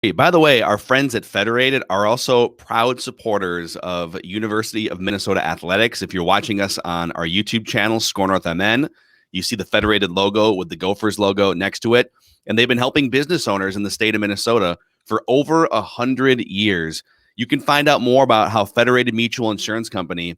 Hey, by the way, our friends at Federated are also proud supporters of University of Minnesota Athletics. If you're watching us on our YouTube channel, SKOR North MN, you see the Federated logo with the Gophers logo next to it. And they've been helping business owners in the state of Minnesota for over 100 years. You can find out more about how Federated Mutual Insurance Company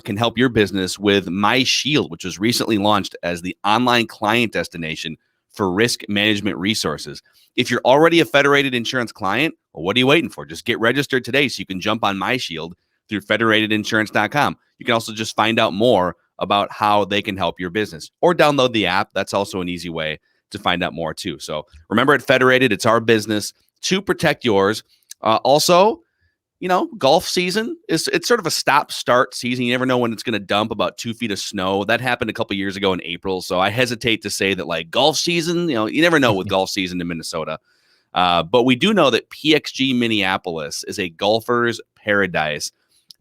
can help your business with My Shield, which was recently launched as the online client destination for risk management resources. If you're already a Federated Insurance client, well, what are you waiting for? Just get registered today so you can jump on My Shield through federatedinsurance.com. You can also just find out more about how they can help your business or download the app. That's also an easy way to find out more too. So remember, at Federated, it's our business to protect yours. Also, you know, golf season it's sort of a stop-start season. You never know when it's going to dump about 2 feet of snow. That happened a couple years ago in April. So I hesitate to say that, like, golf season, you know, you never know with golf season in Minnesota. But we do know that PXG Minneapolis is a golfer's paradise.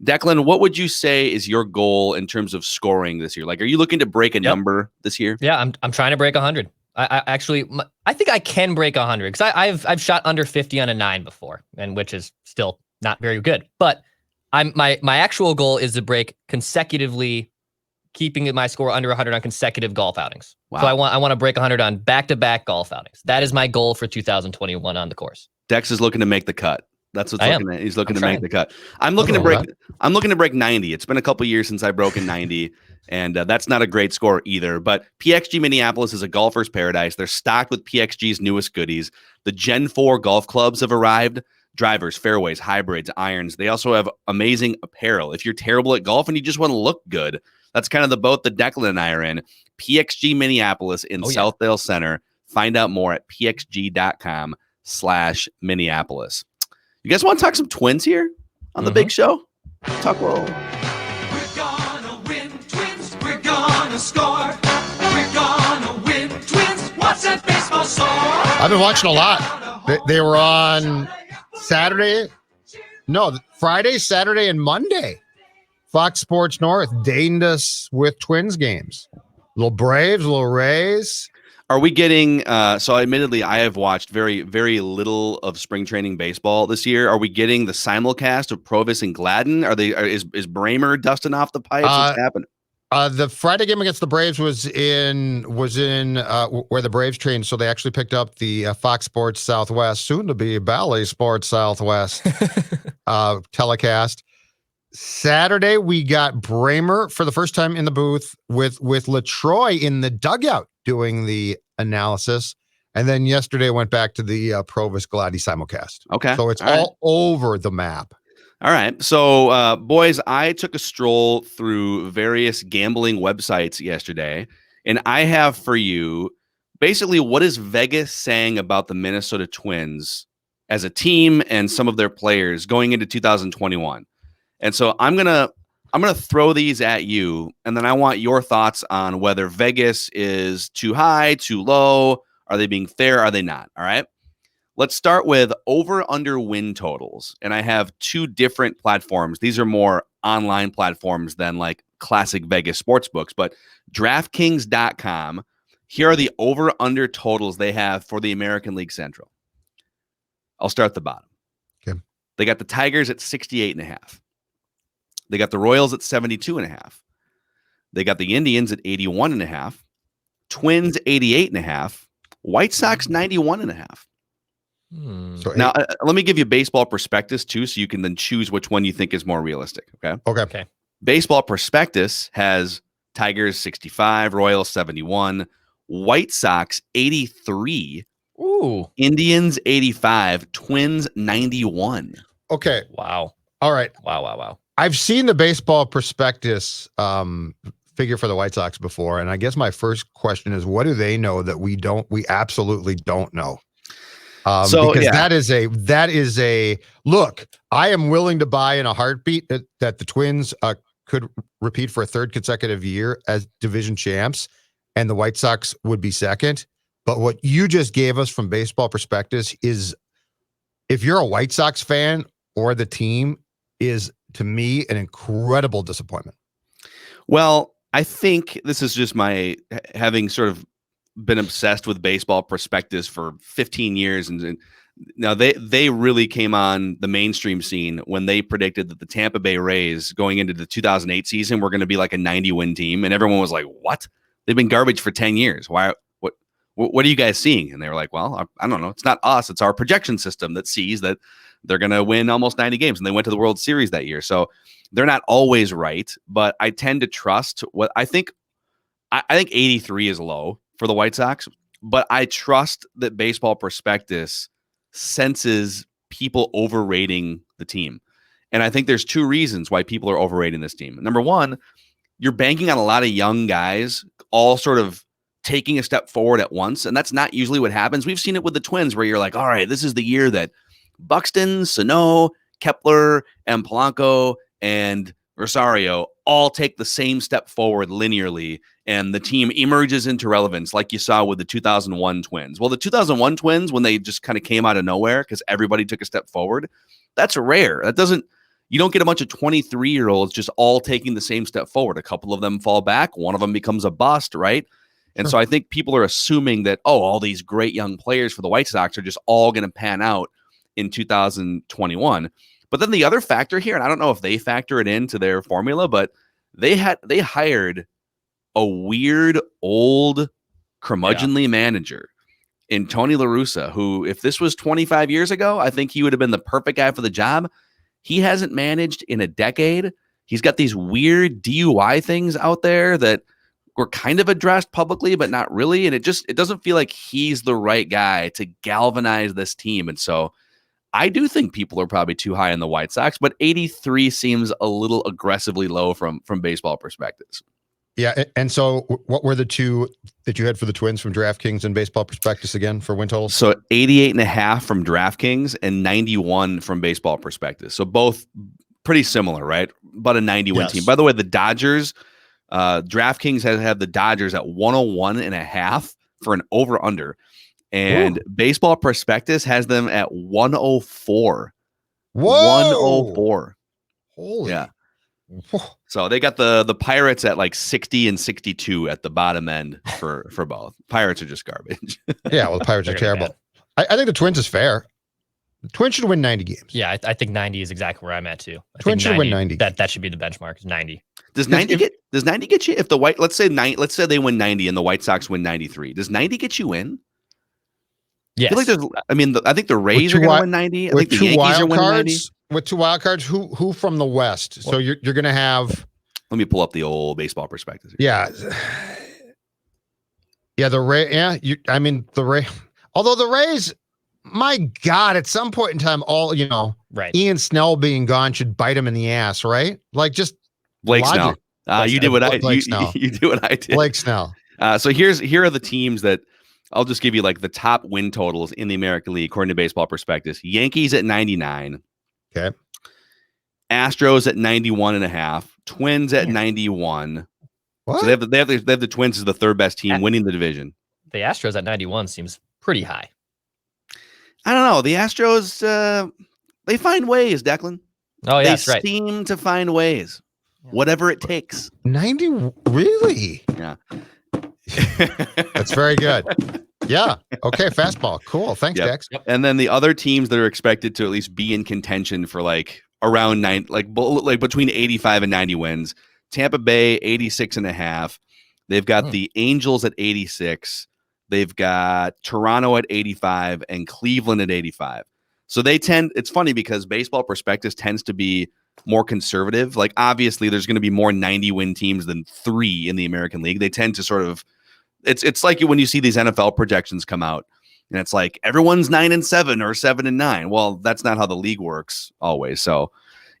Declan, what would you say is your goal in terms of scoring this year? Like, are you looking to break a number this year? Yeah, I'm trying to break 100. I actually think I can break 100 because I've shot under 50 on a 9 before, and which is still not very good. But my actual goal is to break consecutively, keeping my score under 100 on consecutive golf outings. Wow. So I want to break 100 on back-to-back golf outings. That is my goal for 2021 on the course. Dex is looking to make the cut. That's what's looking at. He's looking to make the cut. I'm looking to break 90. It's been a couple years since I've broken 90, and that's not a great score either. But PXG Minneapolis is a golfer's paradise. They're stocked with PXG's newest goodies. The Gen 4 golf clubs have arrived. Drivers, fairways, hybrids, irons. They also have amazing apparel. If you're terrible at golf and you just want to look good, that's kind of the boat that Declan and I are in. PXG Minneapolis in Southdale Center. Find out more at pxg.com/Minneapolis. You guys want to talk some Twins here on the big show? Talk roll. We're gonna win, Twins. We're gonna score. We're gonna win, Twins. What's that baseball score? I've been watching a lot. They were on Friday, Saturday, and Monday. Fox Sports North deigned us with Twins games. Little Braves, little Rays. Are we getting so admittedly I have watched very, very little of spring training baseball this year. Are we getting the simulcast of Provis and Gladden? Is Bramer dusting off the pipes? What's happening? The Friday game against the Braves was in where the Braves trained, so they actually picked up the Fox Sports Southwest, soon to be Bally Sports Southwest telecast. Saturday we got Bramer for the first time in the booth with LaTroy in the dugout doing the analysis, and then yesterday went back to the Provis Gladdy simulcast. Okay, so it's all over the map. All right. So, boys, I took a stroll through various gambling websites yesterday, and I have for you basically what is Vegas saying about the Minnesota Twins as a team and some of their players going into 2021. And so I'm gonna throw these at you, and then I want your thoughts on whether Vegas is too high, too low. Are they being fair? Are they not? All right. Let's start with over-under win totals. And I have two different platforms. These are more online platforms than like classic Vegas sports books, but DraftKings.com, here are the over-under totals they have for the American League Central. I'll start at the bottom. Okay. They got the Tigers at 68.5. They got the Royals at 72.5. They got the Indians at 81.5. Twins 88.5. White Sox 91.5. So now, let me give you baseball prospectus too, so you can then choose which one you think is more realistic. Okay. Baseball prospectus has Tigers 65, Royals 71, White Sox 83, Indians 85, Twins 91. Okay. Wow. All right. Wow. I've seen the baseball prospectus figure for the White Sox before, and I guess my first question is, what do they know that we absolutely don't know? Because that is a look. I am willing to buy in a heartbeat that the Twins could repeat for a third consecutive year as division champs, and the White Sox would be second. But what you just gave us from baseball prospectus is, if you're a White Sox fan or the team, is to me an incredible disappointment. Well, I think this is just my having sort of been obsessed with baseball prospectus for 15 years and Now they really came on the mainstream scene when they predicted that the Tampa Bay Rays going into the 2008 season were going to be like a 90-win team, and everyone was like, "What? They've been garbage for 10 years. Why? What are you guys seeing?" And they were like, "Well, I don't know. It's not us. It's our projection system that sees that they're going to win almost 90 games." And they went to the World Series that year. So they're not always right, but I tend to trust what I think. I think 83 is low for the White Sox, but I trust that Baseball Prospectus senses people overrating the team. And I think there's two reasons why people are overrating this team. Number one, you're banking on a lot of young guys all sort of taking a step forward at once. And that's not usually what happens. We've seen it with the Twins where you're like, all right, this is the year that Buxton, Sano, Kepler, and Polanco, and Rosario all take the same step forward linearly, and the team emerges into relevance like you saw with the 2001 Twins. Well, the 2001 Twins, when they just kind of came out of nowhere because everybody took a step forward, that's rare. You don't get a bunch of 23-year-olds just all taking the same step forward. A couple of them fall back. One of them becomes a bust, right? And so I think people are assuming that, all these great young players for the White Sox are just all going to pan out in 2021. But then the other factor here, and I don't know if they factor it into their formula, but they hired a weird old curmudgeonly manager in Tony La Russa, who, if this was 25 years ago, I think he would have been the perfect guy for the job. He hasn't managed in a decade. He's got these weird DUI things out there that were kind of addressed publicly, but not really. And it doesn't feel like he's the right guy to galvanize this team. And so I do think people are probably too high on the White Sox, but 83 seems a little aggressively low from Baseball Prospectus. Yeah, and so what were the two that you had for the Twins from DraftKings and Baseball Prospectus again for win totals? So 88.5 from DraftKings and 91 from Baseball Prospectus. So both pretty similar, right? But a 90-win team. By the way, the Dodgers, DraftKings has had the Dodgers at 101.5 for an over-under. And Baseball Prospectus has them at 104. Whoa! 104. Holy. Yeah. So they got the Pirates at like 60 and 62 at the bottom end for both. Pirates are just garbage. Yeah, well, the Pirates are terrible. I think the Twins is fair. The Twins should win 90 games. Yeah, I think 90 is exactly where I'm at too. Twins should win 90. That should be the benchmark, is 90. Does 90 get you if the let's say they win 90 and the White Sox win 93? Does 90 get you in? Yes. I think the Rays are going to win 90. I think the Yankees are winning 90. With two wild cards, who from the West? So you're going to have. Let me pull up the old Baseball Prospectus. Yeah. Yeah, the Rays. Yeah, the Rays. Although the Rays, my God, at some point in time, right. Ian Snell being gone should bite him in the ass, right? Like just Blake Snell. You did what I you do what I did. Blake Snell. So here are the teams that I'll just give you like the top win totals in the American League according to Baseball Prospectus. Yankees at 99. Okay. Astros at 91.5. Twins at 91. What? So they have the Twins as the third best team winning the division. The Astros at 91 seems pretty high. I don't know. The Astros, they find ways, Declan. Oh, yeah, that's they right. seem to find ways, whatever it takes. 90, really? Yeah. That's very good. Yeah. Okay. Fastball. Cool. Thanks, Dex. Yep. And then the other teams that are expected to at least be in contention for like around 9, like between 85 and 90 wins. Tampa Bay 86.5. They've got the Angels at 86. They've got Toronto at 85 and Cleveland at 85. So it's funny because Baseball Prospectus tends to be more conservative. Like obviously there's going to be more 90 win teams than 3 in the American League. They tend to sort of, it's like when you see these NFL projections come out and it's like everyone's 9-7 or 7-9. Well, that's not how the league works always. So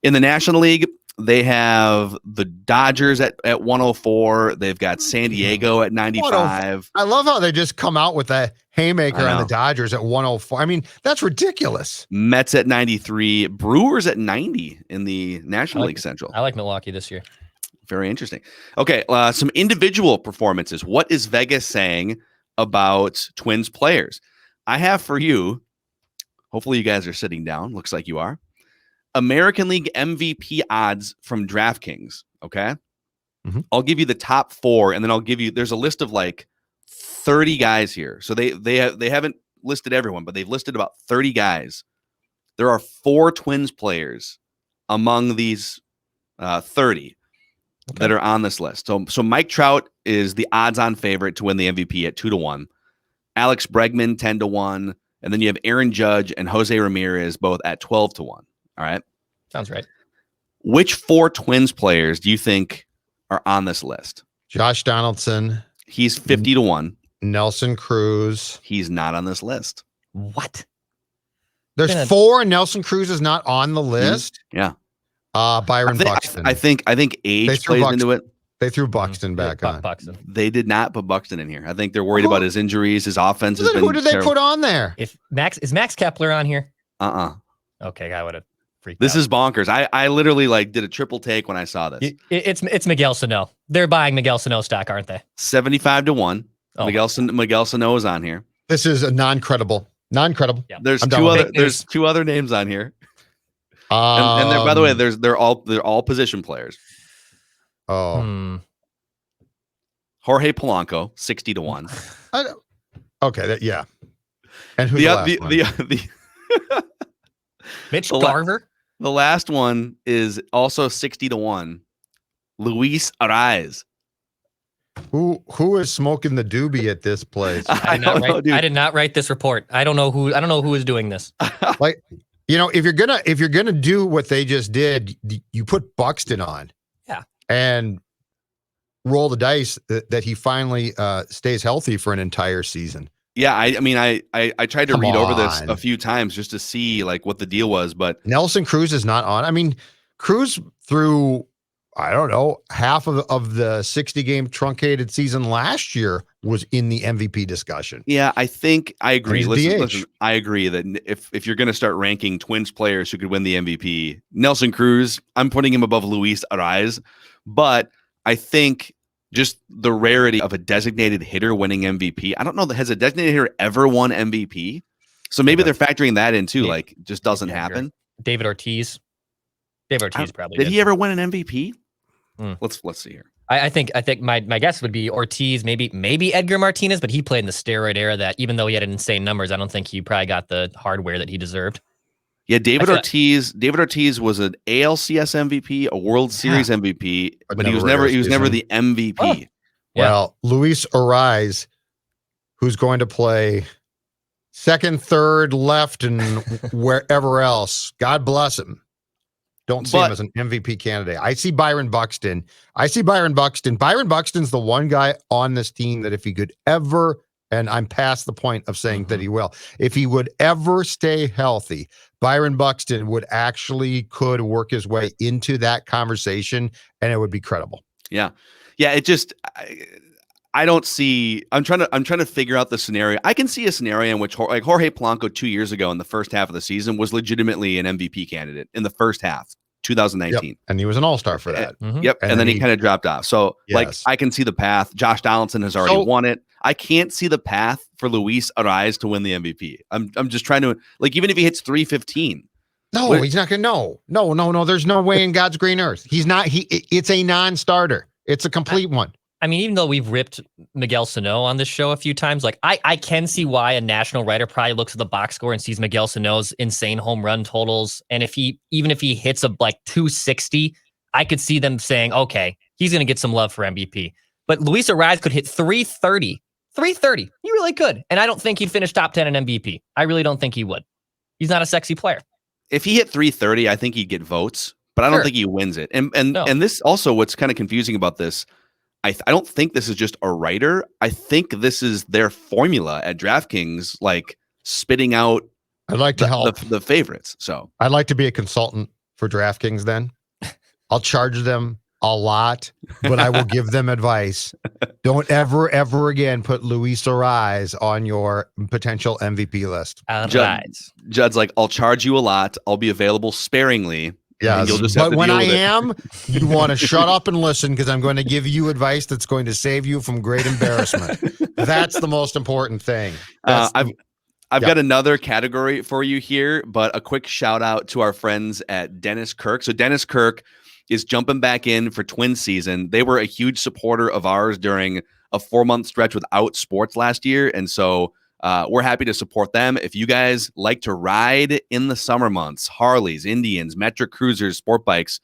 in the National League, they have the Dodgers at 104. They've got San Diego at 95. I love how they just come out with a haymaker on the Dodgers at 104. I mean, that's ridiculous. Mets at 93. Brewers at 90 in the National League Central. I like Milwaukee this year. Very interesting. Okay, some individual performances. What is Vegas saying about Twins players? I have for you, hopefully you guys are sitting down. Looks like you are. American League MVP odds from DraftKings. Okay. Mm-hmm. I'll give you the top 4, and then I'll give you, there's a list of like 30 guys here. So they haven't listed everyone, but they've listed about 30 guys. There are 4 Twins players among these 30 that are on this list. So Mike Trout is the odds-on favorite to win the MVP at 2-1. Alex Bregman 10-1, and then you have Aaron Judge and Jose Ramirez both at 12-1. All right, sounds right. Which 4 Twins players do you think are on this list? Josh Donaldson. He's 50-1. Nelson Cruz. He's not on this list. What? There's 4 and Nelson Cruz is not on the list. Yeah. Byron Buxton. I think age plays into it. They threw Buxton back on. Buxton. They did not put Buxton in here. I think they're worried about his injuries. His offense has been Who did they put on there? Is Max Kepler on here? Okay, I would have freaked This out. is bonkers. I literally did a triple take when I saw this. It's Miguel Sano. They're buying Miguel Sano stock, aren't they? 75-1. Oh. Miguel Sano is on here. This is a non-credible. Yeah. There's two other names on here. And they're, by the way, they're all position players. Oh. Jorge Polanco, 60-1. Okay, yeah. And who's the Mitch Garver? The last one is also 60-1. Luis Arraez. Who is smoking the doobie at this place? I did not write this report. I don't know who is doing this. Like, if you're gonna do what they just did, you put Buxton on. Yeah. And roll the dice that he finally stays healthy for an entire season. Yeah, I mean, I tried to read over this a few times just to see what the deal was, but Nelson Cruz is not on. I mean, Cruz through, I don't know, half of the 60-game truncated season last year was in the MVP discussion. Yeah, I think I agree. Listen, I agree that if you're going to start ranking Twins players who could win the MVP, Nelson Cruz, I'm putting him above Luis Arraez, but I think just the rarity of a designated hitter winning MVP. I don't know, has a designated hitter ever won MVP? So maybe they're factoring that in too. Just doesn't happen. David Ortiz. Probably did. He ever win an MVP? Let's see here. I think my guess would be Ortiz, maybe Edgar Martinez, but he played in the steroid era that even though he had insane numbers, I don't think he probably got the hardware that he deserved. Yeah, David Ortiz was an ALCS MVP, a World Series MVP, but he was never the MVP. Oh. Yeah. Well, Luis Arraez, who's going to play second, third, left, and wherever else. God bless him. Don't see him as an MVP candidate. I see Byron Buxton. Byron Buxton's the one guy on this team that if he could ever, and I'm past the point of saying that he will, if he would ever stay healthy, Byron Buxton could work his way into that conversation, and it would be credible. Yeah. It just, I don't see. I'm trying to figure out the scenario. I can see a scenario in which Jorge Polanco 2 years ago in the first half of the season was legitimately an MVP candidate in the first half, 2019. Yep. And he was an all-star for that. Yep. And then he kind of dropped off. So I can see the path. Josh Donaldson has already won it. I can't see the path for Luis Arraez to win the MVP. I'm just trying to even if he hits 315. No, he's not going to. No. There's no way in God's green earth. He's not. It's a non-starter. It's a complete one. I mean, even though we've ripped Miguel Sano on this show a few times, I can see why a national writer probably looks at the box score and sees Miguel Sano's insane home run totals. And even if he hits a 260, I could see them saying, okay, he's going to get some love for MVP. But Luis Arraez could hit 330. 330. He really could. And I don't think he'd finish top 10 in MVP. I really don't think he would. He's not a sexy player. If he hit 330, I think he'd get votes, but I don't think he wins it. And this also, what's kind of confusing about this, I don't think this is just a writer. I think this is their formula at DraftKings, spitting out. I'd like to help the favorites. So I'd like to be a consultant for DraftKings. Then I'll charge them a lot, but I will give them advice. Don't ever again put Luis Arraez on your potential MVP list. Judd's like, I'll charge you a lot. I'll be available sparingly. Yeah, but when I am, you want to shut up and listen because I'm going to give you advice that's going to save you from great embarrassment. That's the most important thing. I've got another category for you here, but a quick shout out to our friends at Dennis Kirk. So Dennis Kirk is jumping back in for Twins season. They were a huge supporter of ours during a 4-month stretch without sports last year, and so We're happy to support them. If you guys like to ride in the summer months, Harleys, Indians, metric cruisers, sport bikes,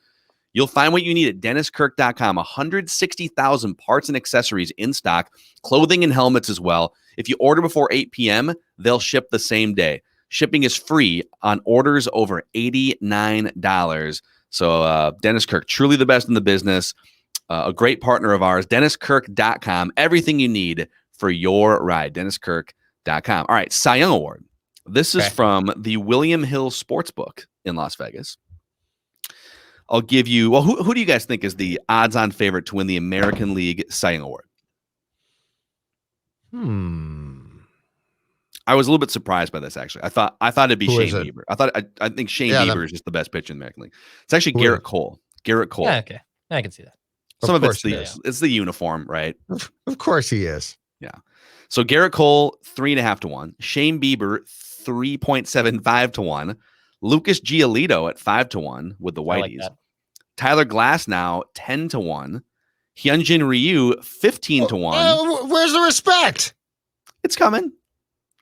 you'll find what you need at DennisKirk.com. 160,000 parts and accessories in stock, clothing and helmets as well. If you order before 8 p.m., they'll ship the same day. Shipping is free on orders over $89. So Dennis Kirk, truly the best in the business, a great partner of ours. DennisKirk.com, everything you need for your ride. DennisKirk.com. All right, Cy Young Award. This is from the William Hill Sportsbook in Las Vegas. I'll give you, well, who do you guys think is the odds-on favorite to win the American League Cy Young Award? I was a little bit surprised by this, actually. I thought it'd be Shane Bieber. I think Shane Bieber is just the best pitcher in the American League. It's actually Garrett Cole. Garrett Cole. Yeah, okay. I can see that. Some of it's the uniform, right? Of course he is. Yeah. So Garrett Cole, 3.5 to 1. Shane Bieber, 3.75 to 1. Lucas Giolito at 5 to 1 with the Whiteys. Like Tyler Glasnow, 10 to 1. Hyunjin Ryu, 15 to 1. Where's the respect? It's coming.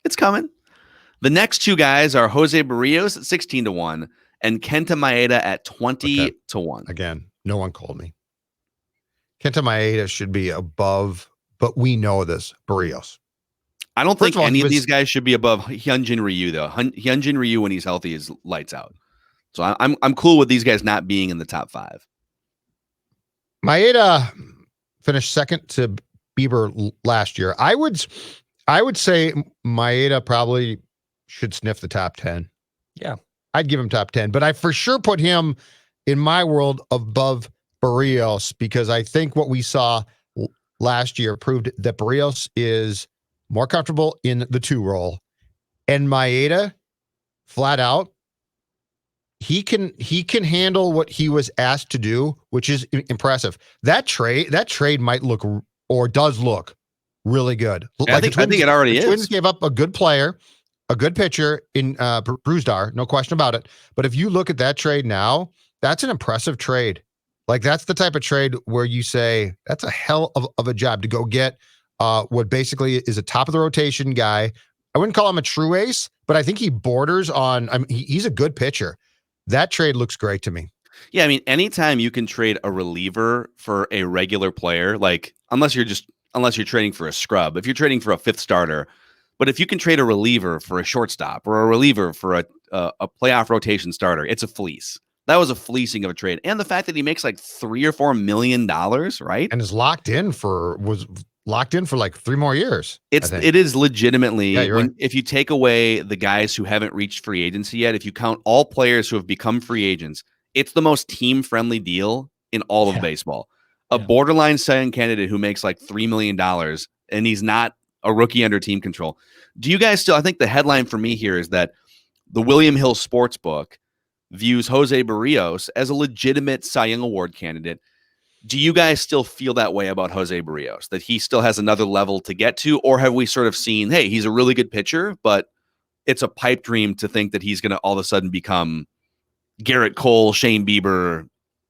It's coming. The next two guys are Jose Barrios at 16 to 1 and Kenta Maeda at 20 to 1. Again, no one called me. Kenta Maeda should be above, but we know this, Barrios. I don't think any of these guys should be above Hyunjin Ryu, though. Hyunjin Ryu, when he's healthy, is lights out. So I'm cool with these guys not being in the top 5. Maeda finished second to Bieber last year. I would say Maeda probably should sniff the top 10. Yeah. I'd give him top 10, but I for sure put him in my world above Barrios because I think what we saw last year proved that Barrios is more comfortable in the 2 role, and Maeda, flat out, he can handle what he was asked to do, which is impressive. That trade might look or does look really good. I think it already is. Twins gave up a good player, a good pitcher in Bruzdar, no question about it. But if you look at that trade now, that's an impressive trade. Like that's the type of trade where you say that's a hell of a job to go get what basically is a top of the rotation guy. I wouldn't call him a true ace, but I think he borders on. I mean, he's a good pitcher. That trade looks great to me. Yeah, I mean, anytime you can trade a reliever for a regular player, like unless you're trading for a scrub, if you're trading for a 5th starter, but if you can trade a reliever for a shortstop or a reliever for a playoff rotation starter, it's a fleece. That was a fleecing of a trade, and the fact that he makes like $3 or $4 million, right? And is locked in for like 3 more years. It is legitimately if you take away the guys who haven't reached free agency yet, if you count all players who have become free agents, it's the most team friendly deal in all of baseball. A borderline Cy Young candidate who makes like $3 million and he's not a rookie under team control. Do you guys still? I think the headline for me here is that the William Hill Sportsbook views Jose Barrios as a legitimate Cy Young Award candidate. Do you guys still feel that way about Jose Barrios, that he still has another level to get to? Or have we sort of seen, hey, he's a really good pitcher, but it's a pipe dream to think that he's going to all of a sudden become Garrett Cole, Shane Bieber,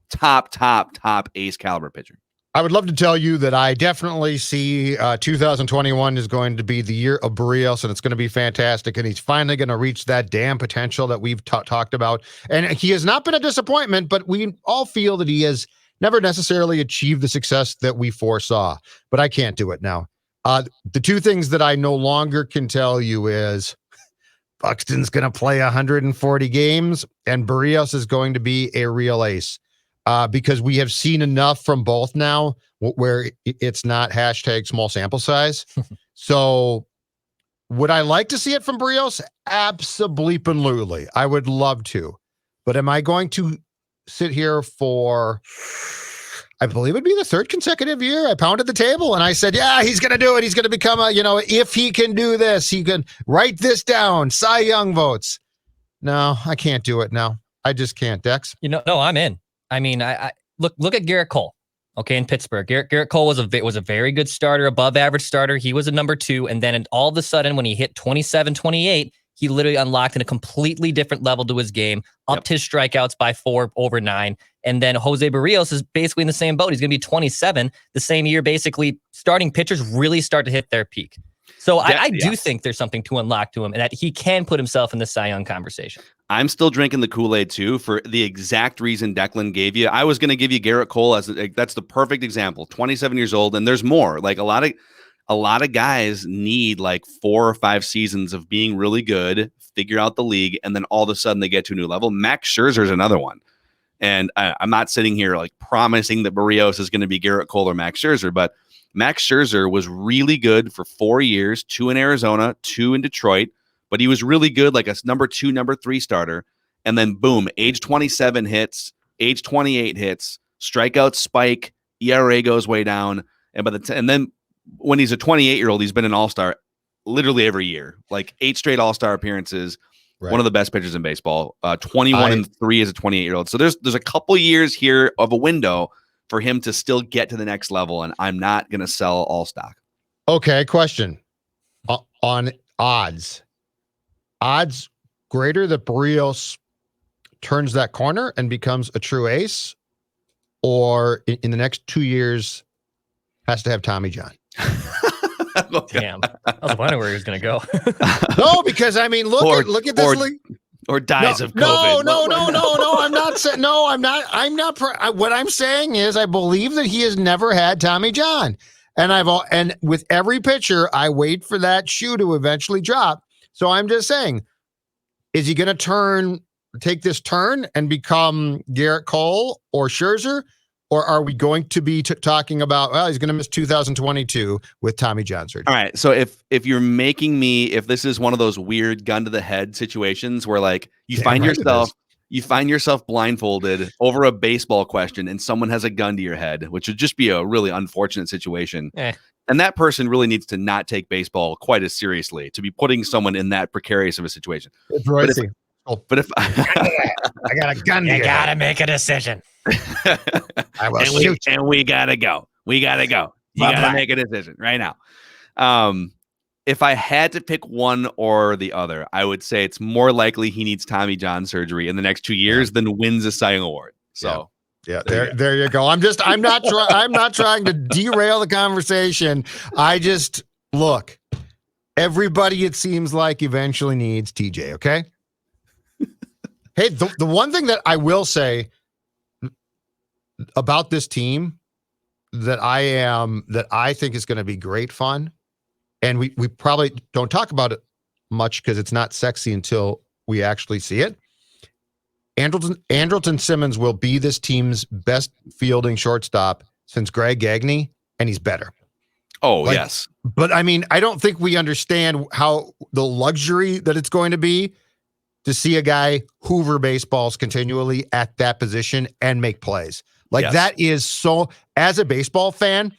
top ace caliber pitcher? I would love to tell you that I definitely see 2021 is going to be the year of Barrios, and it's going to be fantastic, and he's finally going to reach that damn potential that we've talked about. And he has not been a disappointment, but we all feel that he has never necessarily achieved the success that we foresaw. But I can't do it now. The 2 things that I no longer can tell you is Buxton's going to play 140 games, and Barrios is going to be a real ace. Because we have seen enough from both now where it's not hashtag small sample size. So would I like to see it from Barrios? Absolutely. I would love to. But am I going to sit here for, I believe it'd be the 3rd consecutive year? I pounded the table and I said, yeah, he's going to do it. He's going to become if he can do this, he can write this down, Cy Young votes. No, I can't do it now. I just can't, Dex. No, I'm in. I mean, I look at Garrett Cole, okay, in Pittsburgh. Garrett Cole was a very good starter, above average starter. He was a number 2, and then all of a sudden, when he hit 27, 28, he literally unlocked in a completely different level to his game, upped his strikeouts by 4 over 9, and then Jose Barrios is basically in the same boat. He's going to be 27 the same year. Basically, starting pitchers really start to hit their peak. So I do think there's something to unlock to him and that he can put himself in the Cy Young conversation. I'm still drinking the Kool-Aid too for the exact reason Declan gave you. I was going to give you Garrett Cole that's the perfect example. 27 years old, and there's more. Like a lot of guys need like 4 or 5 seasons of being really good, figure out the league, and then all of a sudden they get to a new level. Max Scherzer is another one. And I'm not sitting here like promising that Barrios is going to be Garrett Cole or Max Scherzer, but Max Scherzer was really good for 4 years, 2 in Arizona, 2 in Detroit, but he was really good, like a number 2, number 3 starter. And then boom, age 27 hits, age 28 hits, strikeouts spike, ERA goes way down. And then when he's a 28-year-old, he's been an all-star literally every year, like 8 straight all-star appearances. Right. One of the best pitchers in baseball, 21-3 as a 28-year-old. So there's a couple years here of a window for him to still get to the next level, and I'm not going to sell all stock. Okay, question on odds. Odds greater that Barrios turns that corner and becomes a true ace, or in the next 2 years has to have Tommy John? Damn, I was wondering where he was going to go. No, because I mean, look at this league. Or dies of COVID. No. I'm not saying. No, I'm not. What I'm saying is, I believe that he has never had Tommy John, and with every pitcher, I wait for that shoe to eventually drop. So I'm just saying, is he going to take this turn and become Garrett Cole or Scherzer? Or are we going to be talking about, well, he's going to miss 2022 with Tommy John surgery? All right. So if you're making me, if this is one of those weird gun to the head situations where like you find yourself blindfolded over a baseball question and someone has a gun to your head, which would just be a really unfortunate situation. And that person really needs to not take baseball quite as seriously to be putting someone in that precarious of a situation. It's right. But if I got a gun, you got to make a decision. I will shoot. And we gotta go. You gotta make a decision right now. If I had to pick one or the other, I would say it's more likely he needs Tommy John surgery in the next 2 years than wins a Cy Young award. So yeah, there you go. I'm not trying to derail the conversation. I just look. Everybody, it seems like, eventually needs TJ. Okay. Hey, the one thing that I will say about this team that I think is going to be great fun, and we probably don't talk about it much because it's not sexy until we actually see it. Andrelton Simmons will be this team's best fielding shortstop since Greg Gagne, and he's better. Oh, yes. But I mean, I don't think we understand how the luxury that it's going to be to see a guy hoover baseballs continually at that position and make plays. That is so, as a baseball fan,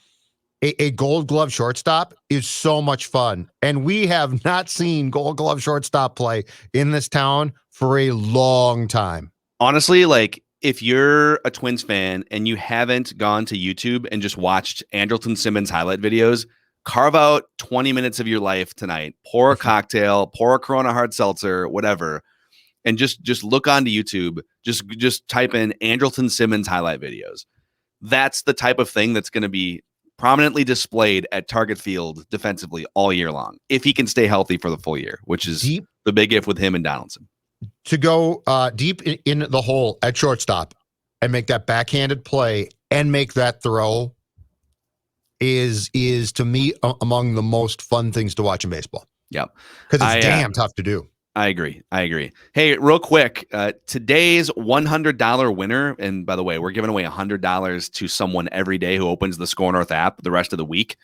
a Gold Glove shortstop is so much fun. And we have not seen Gold Glove shortstop play in this town for a long time. Honestly, like if you're a Twins fan and you haven't gone to YouTube and just watched Andrelton Simmons highlight videos, carve out 20 minutes of your life tonight, pour a cocktail, pour a Corona hard seltzer, whatever, and just look onto YouTube. Just type in Andrelton Simmons highlight videos. That's the type of thing that's going to be prominently displayed at Target Field defensively all year long, if he can stay healthy for the full year, which is the big if with him and Donaldson. To go deep in the hole at shortstop and make that backhanded play and make that throw is to me among the most fun things to watch in baseball. Yep. Because it's damn tough to do. I agree. Hey, real quick, today's $100 winner, and by the way, we're giving away $100 to someone every day who opens the SKOR North app the rest of the week.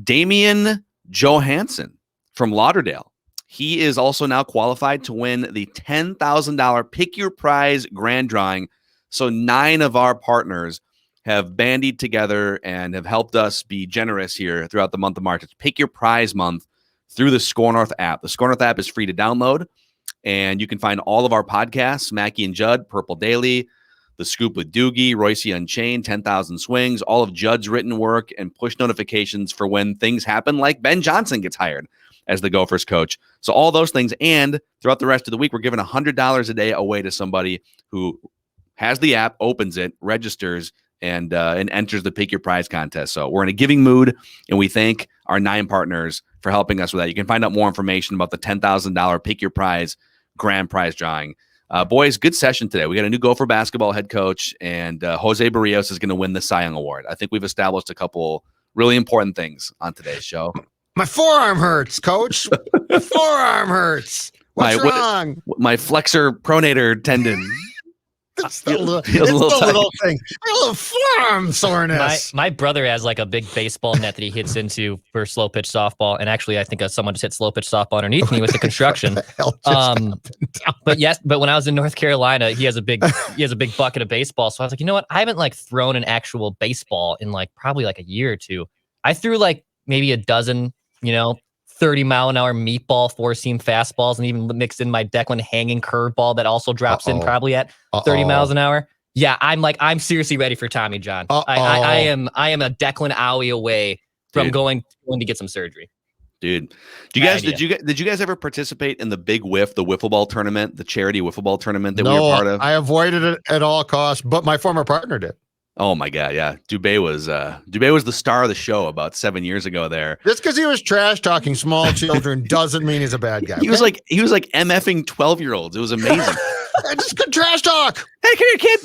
Damian Johansson from Lauderdale. He is also now qualified to win the $10,000 Pick Your Prize grand drawing. So 9 of our partners have bandied together and have helped us be generous here throughout the month of March. It's Pick Your Prize month through the SKOR North app. The SKOR North app is free to download, and you can find all of our podcasts, Mackey and Judd, Purple Daily, The Scoop with Doogie, Royce Unchained, 10,000 Swings, all of Judd's written work, and push notifications for when things happen, like Ben Johnson gets hired as the Gophers coach. So all those things, and throughout the rest of the week, we're giving $100 a day away to somebody who has the app, opens it, registers, and enters the Pick Your Prize contest. So we're in a giving mood, and we thank our 9 partners for helping us with that. You can find out more information about the $10,000 Pick Your Prize grand prize drawing. Boys, good session today. We got a new Gopher basketball head coach, and Jose Barrios is going to win the Cy Young Award. I think we've established a couple really important things on today's show. My forearm hurts, coach. My forearm hurts. What's wrong? My flexor pronator tendon. It's the little thing. A little forearm soreness. My brother has like a big baseball net that he hits into for slow pitch softball. And actually, I think someone just hit slow pitch softball underneath me with the construction. But when I was in North Carolina, he has a big bucket of baseball. So I was like, you know what? I haven't like thrown an actual baseball in like probably like a year or two. I threw like maybe a dozen, 30-mile-an-hour meatball 4-seam fastballs, and even mixed in my Declan hanging curveball that also drops in probably at 30 miles an hour. Yeah, I'm seriously ready for Tommy John. I am a Declan owie away from going to get some surgery. Dude, did you guys ever participate in the Big Whiff, the wiffle ball tournament, the charity wiffle ball tournament that we were part of? I avoided it at all costs, but my former partner did. Oh my God, yeah. Dubé was the star of the show about 7 years ago there. Just because he was trash talking small children doesn't mean he's a bad guy. He was like MFing 12-year-olds. It was amazing. I just could trash talk. Hey, come here, kid.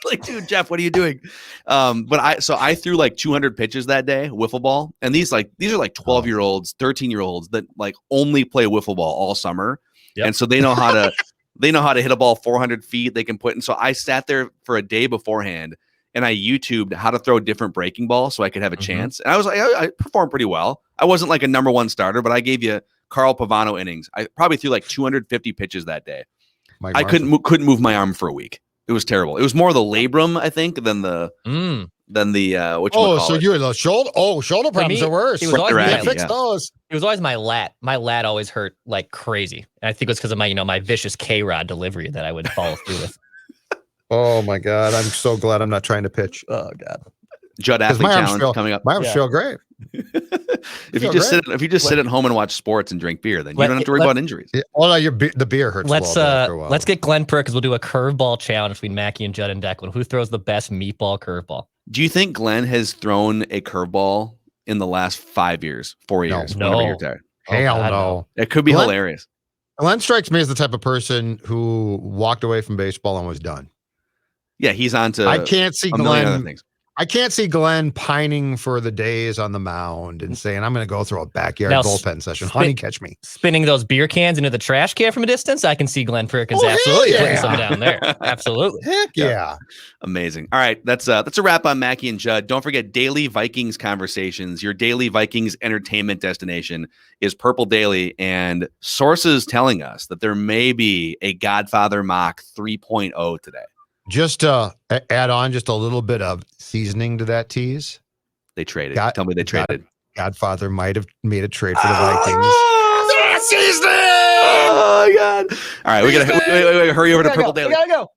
Like, dude, Jeff, what are you doing? But I threw like 200 pitches that day, wiffle ball. And these are like 12-year-olds, 13-year-olds that like only play wiffle ball all summer. Yep. And so they know how to hit a ball 400 feet. They can put, and so I sat there for a day beforehand and I YouTubed how to throw different breaking balls so I could have a chance. And I was like, I performed pretty well. I wasn't like a number one starter, but I gave you Carl Pavano innings. I probably threw like 250 pitches that day. I couldn't move my arm for a week. It was terrible. It was more the labrum, I think, than the so you're the shoulder. Oh, shoulder problems are worse. It was always my lat. My lat always hurt like crazy. And I think it was because of my vicious K-Rod delivery that I would follow through with. Oh my God. I'm so glad I'm not trying to pitch. Oh God. Judd Athlete Challenge coming up. My arms feel great. If you just sit at home and watch sports and drink beer, then you don't have to worry about injuries. Yeah, the beer hurts. Let's get Glenn Perk, because we'll do a curveball challenge between Mackey and Judd and Declan. Who throws the best meatball curveball? Do you think Glenn has thrown a curveball in the last 5 years, 4 years? No. Hell no. It could be hilarious. Glenn strikes me as the type of person who walked away from baseball and was done. Yeah, he's on to I can't see Glenn other things. I can't see Glenn pining for the days on the mound and saying, I'm going to go through a backyard bullpen session. Honey, catch me. Spinning those beer cans into the trash can from a distance. I can see Glenn Perkins absolutely putting some down there. Absolutely. Heck yeah. Amazing. All right. That's a wrap on Mackey and Judd. Don't forget Daily Vikings Conversations. Your daily Vikings entertainment destination is Purple Daily, and sources telling us that there may be a Godfather mock 3.0 today. Just to add on just a little bit of seasoning to that tease. They traded. Tell me they traded. Godfather might have made a trade for the Vikings. Seasoning! Oh, God. All right. We got to hurry over to Purple Daily. We got to go.